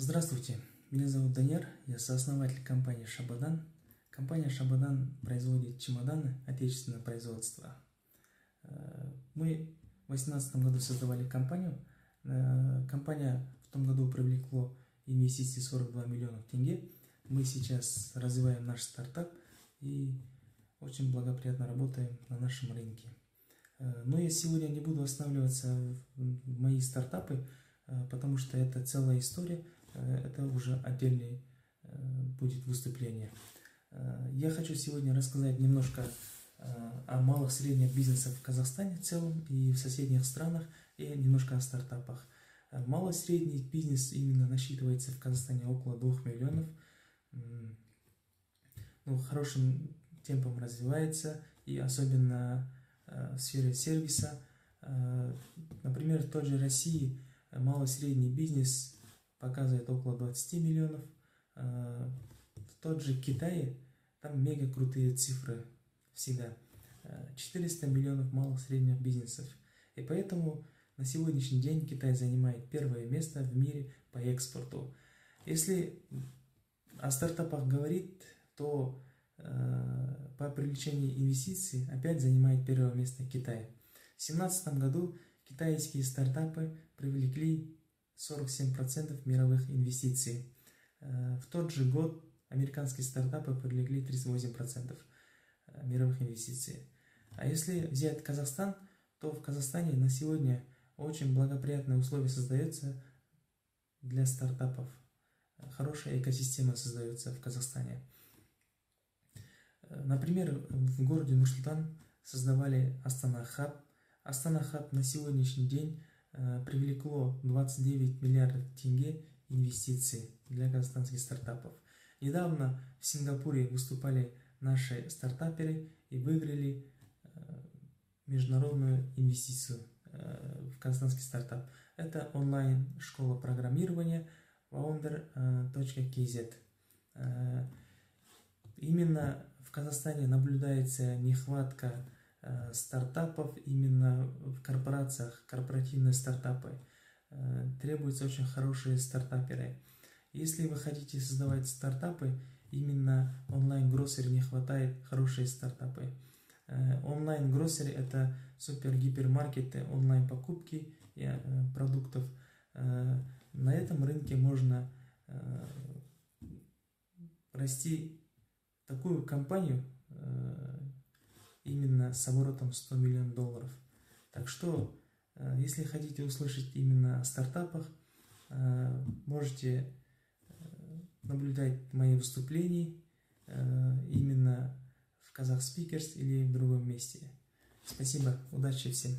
Здравствуйте, меня зовут Данияр, я сооснователь компании Шабадан. Компания Шабадан производит чемоданы отечественного производства. Мы в 2018 году создавали компанию. Компания в том году привлекла инвестиции 42 миллиона тенге. Мы сейчас развиваем наш стартап и очень благоприятно работаем на нашем рынке. Но я сегодня не буду останавливаться в мои стартапы, потому что это целая история, это уже отдельное будет выступление. Я хочу сегодня рассказать немножко о малых и средних бизнесах в Казахстане в целом и в соседних странах, и немножко о стартапах. Малый и средний бизнес именно насчитывается в Казахстане около 2 миллионов. Хорошим темпом развивается, и особенно в сфере сервиса. Например, в той же России малый и средний бизнес показывает около 20 миллионов. В тот же Китае там мега крутые цифры всегда. 400 миллионов малых и средних бизнесов. И поэтому на сегодняшний день Китай занимает первое место в мире по экспорту. Если о стартапах говорить, то по привлечению инвестиций опять занимает первое место Китай. В 2017 году китайские стартапы привлекли 47% мировых инвестиций. В тот же год американские стартапы привлекли 38% мировых инвестиций. А если взять Казахстан, то в Казахстане на сегодня очень благоприятные условия создаются для стартапов. Хорошая экосистема создается в Казахстане. Например, в городе Нур-Султан создавали Астана Хаб. Астана Хаб на сегодняшний день привлекло 29 миллиардов тенге инвестиций для казахстанских стартапов. Недавно в Сингапуре выступали наши стартаперы и выиграли международную инвестицию в казахстанский стартап. Это онлайн-школа программирования founder.kz. Именно в Казахстане наблюдается нехватка стартапов именно в корпорациях, корпоративные стартапы. Требуются очень хорошие стартаперы. Если вы хотите создавать стартапы, именно онлайн-гроссери не хватает хорошие стартапы. Онлайн-гроссери — это супер-гипермаркеты, онлайн-покупки продуктов. На этом рынке можно расти такую компанию именно с оборотом 100 миллионов долларов. Так что, если хотите услышать именно о стартапах, можете наблюдать мои выступления именно в Казах Speakers или в другом месте. Спасибо, удачи всем!